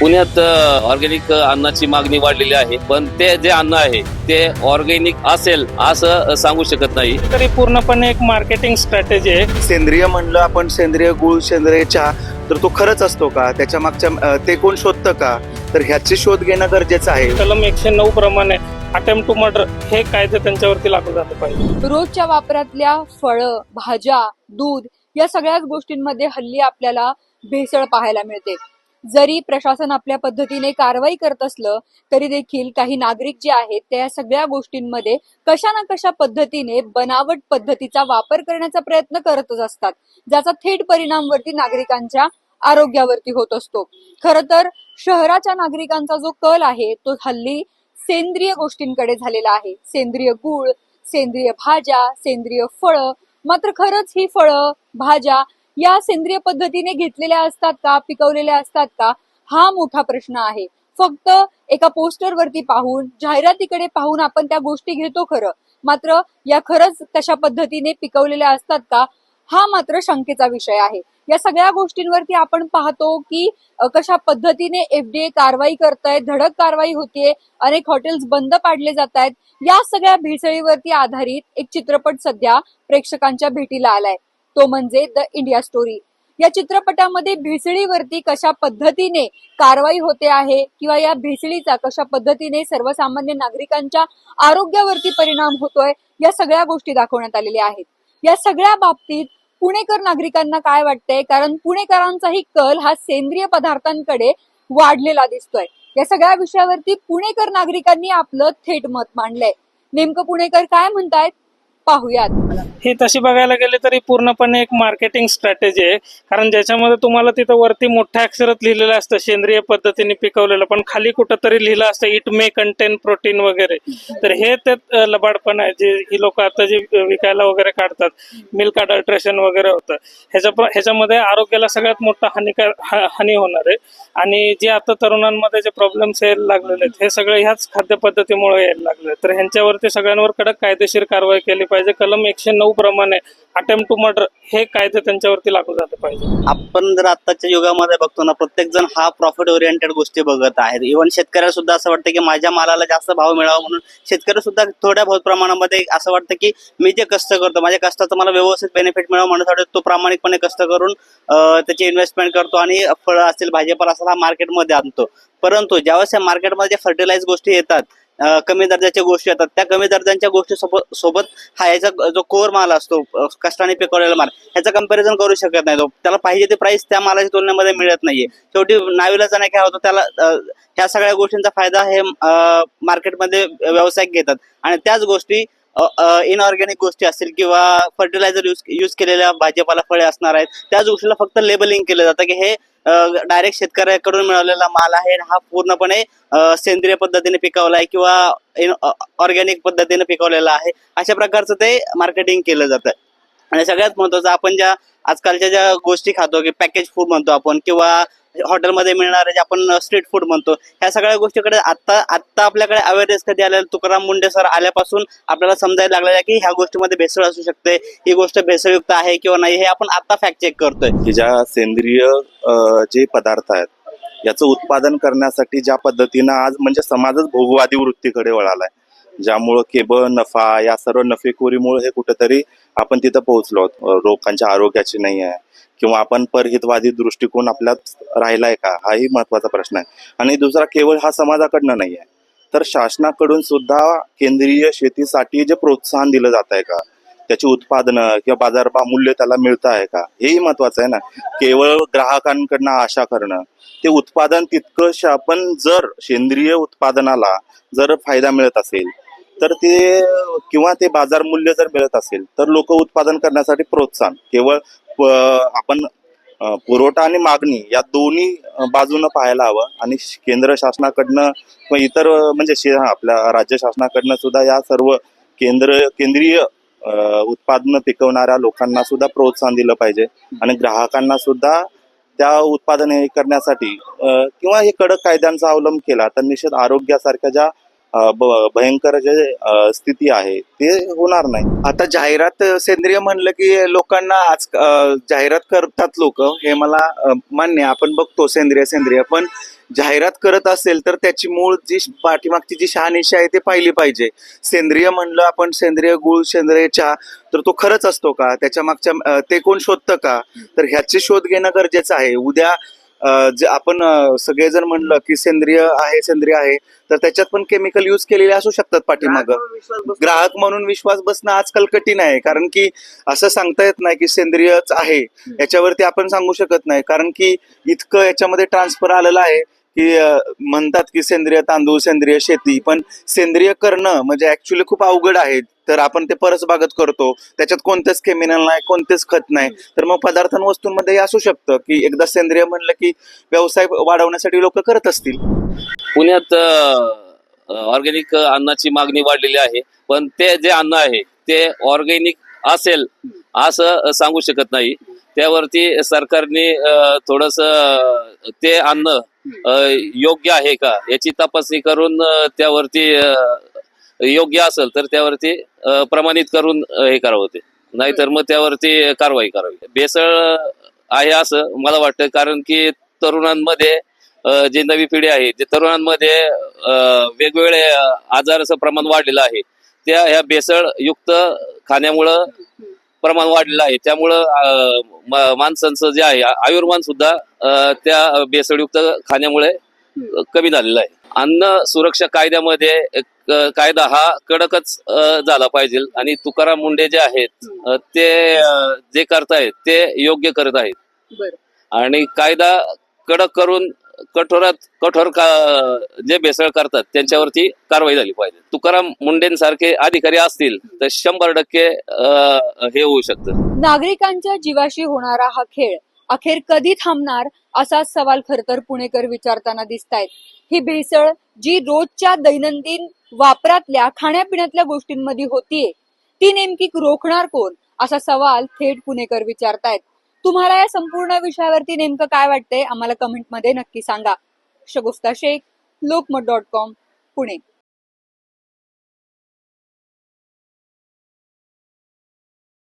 पुण्यात ऑर्गॅनिक अन्नाची मागणी वाढलेली आहे, पण ते जे अन्न आहे ते ऑर्गॅनिक असेल असं सांगू शकत नाही. तरी पूर्णपणे एक मार्केटिंग स्ट्रॅटेजी आहे. सेंद्रिय म्हणलं आपण, सेंद्रिय गुळ, सेंद्रिय चहा, तर तो खरंच असतो का? त्याच्या मागच्या ते कोण शोधतं का? तर ह्याचे शोध घेणं गरजेचं आहे. कलम 109 प्रमाणे अटेम्प्ट टू मर्डर हे कायदे त्यांच्यावरती लागू झाले पाहिजे. रोजच्या वापरातल्या फळं, भाज्या, दूध या सगळ्याच गोष्टींमध्ये हल्ली आपल्याला भेसळ पाहायला मिळते. जरी प्रशासन आपल्या पद्धतीने कारवाई करत असलं तरी देखील काही नागरिक जे आहेत त्या सगळ्या गोष्टींमध्ये कशा ना कशा पद्धतीने बनावट पद्धतीचा वापर करण्याचा प्रयत्न करतच असतात, ज्याचा थेट परिणाम वरती नागरिकांच्या आरोग्यावरती होत असतो. खरं तर शहराच्या नागरिकांचा जो कल आहे तो हल्ली सेंद्रिय गोष्टींकडे झालेला आहे. सेंद्रिय गूळ, सेंद्रिय भाज्या, सेंद्रिय फळं. मात्र खरंच ही फळं, भाज्या या सेंद्रिय पद्धतीने घेतलेल्या असतात का, पिकवलेल्या असतात का, हा मोठा प्रश्न आहे. फक्त एका पोस्टरवरती पाहून, जाहिरातीकडे पाहून आपण त्या गोष्टी घेतो खरं, मात्र या खरंच तशा पद्धतीने पिकवलेल्या असतात का, हा मात्र शंकेचा विषय आहे. या सगळ्या गोष्टींवरती आपण पाहतो की कशा पद्धतीने FDA कारवाई करताय, धडक कारवाई होतीये, अनेक हॉटेल्स बंद पाडले जात आहेत. या सगळ्या भेसळीवरती आधारित एक चित्रपट सध्या प्रेक्षकांच्या भेटीला आलाय, तो म्हणजे द इंडिया स्टोरी. या चित्रपटामध्ये भेसळीवरती कशा पद्धतीने कारवाई होते आहे किंवा या भेसळीचा कशा पद्धतीने सर्वसामान्य नागरिकांच्या आरोग्यावरती परिणाम होतोय, या सगळ्या गोष्टी दाखवण्यात आलेल्या आहेत. या सगळ्या बाबतीत पुणेकर नागरिकांना काय वाटतंय, कारण पुणेकरांचाही कल हा सेंद्रिय पदार्थांकडे वाढलेला दिसतोय. या सगळ्या विषयावरती पुणेकर नागरिकांनी आपलं थेट मत मांडलंय. नेमकं पुणेकर काय म्हणतायत पाहूयात. ही तशी बघायला गेली तरी पूर्णपणे एक मार्केटिंग स्ट्रॅटेजी आहे. कारण ज्याच्यामध्ये तुम्हाला तिथं वरती मोठ्या अक्षरात लिहिलेलं असतं सेंद्रिय पद्धतीने पिकवलेलं, पण खाली कुठंतरी लिहिलं असतं इट मे कंटेन प्रोटीन वगैरे. तर हे त्यात लबाडपण आहे जे ही लोक आता जे विकायला वगैरे काढतात. मिल्क अडल्ट्रेशन वगैरे होतं, ह्याच्यामध्ये आरोग्याला सगळ्यात मोठा हानी होणार आहे. आणि जे आता तरुणांमध्ये जे प्रॉब्लेम्स यायला लागलेले आहेत हे सगळे ह्याच खाद्यपद्धतीमुळे यायला लागले. तर ह्यांच्यावरती सगळ्यांवर कडक कायदेशीर कारवाई केली पाहिजे. कलम 109 प्रमाणे अटेम्प्ट टू मर्डर हे कायदे त्यांच्यावरती लागू झाले पाहिजे. आपण जर आताच्या युगामध्ये बघतो ना, प्रत्येक जण हा प्रॉफिट ओरिएंटेड गोष्टी बघत आहेत. इव्हन शेतकऱ्याला सुद्धा असं वाटतं की माझ्या मालाला जास्त भाव मिळावा, म्हणून शेतकरी सुद्धा थोड्या बहुत प्रमाणामध्ये असं वाटतं की मी जे कष्ट करतो माझ्या कष्टाचं मला व्यवस्थित बेनिफिट मिळावं म्हणून तो प्रामाणिकपणे कष्ट करून त्याची इन्व्हेस्टमेंट करतो आणि फळं असतील, भाजीपाला असेल हा मार्केटमध्ये आणतो. परंतु ज्यावेळेस या मार्केटमध्ये जे फर्टिलाइज गोष्टी येतात, कमी दर्जाच्या गोष्टी येतात, त्या कमी दर्जाच्या गोष्टी सोबत हा याचा जो कोर माल असतो, कष्टाने पिकवलेला माल, ह्याचा कंपॅरिझन करू शकत नाही. त्याला पाहिजे ते प्राइस त्या मालाच्या तुलनेमध्ये मिळत नाहीये. शेवटी नाविलाजाने काय होतं, त्याला ह्या सगळ्या गोष्टींचा फायदा हे मार्केटमध्ये व्यावसायिक घेतात. आणि त्याच गोष्टी इनऑर्गॅनिक गोष्टी असतील किंवा फर्टिलायझर यूज केलेल्या भाजीपाला फळे असणार आहेत, त्याच गोष्टीला फक्त लेबलिंग केलं जातं की हे डायरेक्ट शेतकऱ्याकडून मिळवलेला माल आहे, हा पूर्णपणे सेंद्रिय पद्धतीने पिकवला आहे किंवा ऑर्गॅनिक पद्धतीने पिकवलेला आहे, अशा प्रकारचं ते मार्केटिंग केलं जातं. आणि सगळ्यात महत्त्वाचं, आपण ज्या आजकालच्या ज्या गोष्टी खातो की पॅकेज फूड म्हणतो आपण, किंवा हॉटेलमध्ये मिळणारे जे आपण स्ट्रीट फूड म्हणतो, ह्या सगळ्या गोष्टीकडे आत्ता आपल्याकडे अवेअरनेस कधी आलेला, तुकाराम मुंडे सर आल्यापासून आपल्याला समजायला लागलेलं आहे की ह्या गोष्टीमध्ये भेसळ असू शकते, ही गोष्ट भेसळयुक्त आहे किंवा नाही, हे आपण आता फॅक्ट चेक करतोय. की ज्या सेंद्रिय जे पदार्थ आहेत याचं उत्पादन करण्यासाठी ज्या पद्धतीनं आज म्हणजे समाजच भोगवादी वृत्तीकडे वळालाय, ज्यामुळं केवळ नफा, या सर्व नफेखोरीमुळे हे कुठेतरी आपण तिथं पोहोचलो आहोत. लोकांच्या आरोग्याची नाही आहे किंवा आपण परहितवादी दृष्टिकोन आपल्यात राहिलाय का, हाही महत्वाचा प्रश्न आहे. आणि दुसरा, केवळ हा समाजाकडनं नाही आहे, तर शासनाकडून सुद्धा केंद्रीय शेतीसाठी जे प्रोत्साहन दिलं जात आहे का, त्याची उत्पादनं किंवा बाजारभाव मूल्य त्याला मिळतं आहे का, हेही महत्वाचं आहे ना. केवळ ग्राहकांकडनं आशा करणं, ते उत्पादन तितकंच आपण जर सेंद्रिय उत्पादनाला जर फायदा मिळत असेल तर ते, किंवा ते बाजार मूल्य जर मिळत असेल तर लोक उत्पादन करण्यासाठी प्रोत्साहन, केवळ आपण पुरवठा आणि मागणी या दोन्ही बाजूनं पाहायला हवं. आणि केंद्र शासनाकडनं किंवा इतर म्हणजे आपल्या राज्य शासनाकडनं सुद्धा या सर्व केंद्रीय उत्पादनं पिकवणाऱ्या लोकांना सुद्धा प्रोत्साहन दिलं पाहिजे. आणि ग्राहकांना सुद्धा त्या उत्पादन हे करण्यासाठी किंवा हे कडक कायद्यांचा अवलंब केला तर निश्चित आरोग्यासारख्या ज्या भयंकर जे स्थिती आहे ते होणार नाही. आता जाहिरात सेंद्रिय म्हणलं की लोकांना आज जाहिरात करतात लोक, हे मला मान्य आहे. आपण बघतो सेंद्रिय सेंद्रिय, पण जाहिरात करत असेल तर त्याची मूळ जी पाठीमागची जी शहानिशा आहे ते पाहिली पाहिजे. सेंद्रिय म्हणलं आपण, सेंद्रिय गुळ, सेंद्रिय चहा, तर तो खरंच असतो का, त्याच्या मागच्या ते कोण शोधतं का, तर ह्याचे शोध घेणं गरजेचं आहे. उद्या जे आपण सगळेजण म्हणलं की सेंद्रिय आहे, तर त्याच्यात पण केमिकल यूज केलेले असू शकतात पाठीमागं. ग्राहक म्हणून विश्वास बसणं आजकाल कठीण आहे, कारण की असं सांगता येत नाही की सेंद्रियच आहे, याच्यावरती आपण सांगू शकत नाही, कारण की इतकं याच्यामध्ये ट्रान्सफर आलेलं आहे की म्हणतात की सेंद्रिय तांदूळ, सेंद्रिय शेती, पण सेंद्रिय करणं म्हणजे ऍक्च्युली खूप अवघड आहे. तर आपण ते परसबागत करतो, त्याच्यात कोणतेच केमिकल नाही, कोणतेच खत नाही. तर मग पदार्थ वस्तूंमध्ये असू शकतं की एकदा सेंद्रिय म्हणलं की व्यवसाय वाढवण्यासाठी लोक करत असतील. पुण्यात ऑर्गॅनिक अन्नाची मागणी वाढलेली आहे, पण ते जे अन्न आहे ते ऑर्गॅनिक असेल असं सांगू शकत नाही. त्यावरती सरकारने थोडस ते अन्न योग्य आहे का याची तपासणी करून त्यावरती योग्य असेल तर त्यावरती प्रमाणित करून हे करावं, ते नाहीतर मग त्यावरती कारवाई करावी. भेसळ आहे असं मला वाटतं, कारण की तरुणांमध्ये जी नवी पिढी आहे, जे तरुणांमध्ये वेगवेगळे आजाराचं प्रमाण वाढलेलं आहे, त्या ह्या भेसळयुक्त खाण्यामुळं प्रमाण वाढलेलं आहे. त्यामुळं माणसांचं जे आहे आयुर्मान सुद्धा त्या भेसळयुक्त खाण्यामुळे कमी झालेलं आहे. अन्न सुरक्षा कायद्यामध्ये कायदा हा कडकच झाला पाहिजे, आणि तुकाराम मुंडे जे आहेत ते जे करतायत ते योग्य करत आहेत, आणि कायदा कडक करून कठोर जे भेसळ करतात त्यांच्यावरती कारवाई झाली पाहिजे. तुकाराम मुंडेंसारखे अधिकारी असतील तर 100% हे होऊ शकतं. नागरिकांच्या जीवाशी होणारा हा खेळ अखेर कधी थांबणार, असा सवाल खर तर पुणेकर विचारताना दिसतायत. ही भेसळ जी रोजच्या दैनंदिन वापरातल्या खाण्यापिण्यातल्या गोष्टींमध्ये होतीये, ती नेमकी रोखणार कोण, असा सवाल थेट पुणेकर विचारतायत. तुम्हाला या संपूर्ण विषयावरती नेमकं काय वाटतंय, आम्हाला कमेंटमध्ये नक्की सांगा. शगुफ्ता शेख, लोकमत.com, पुणे.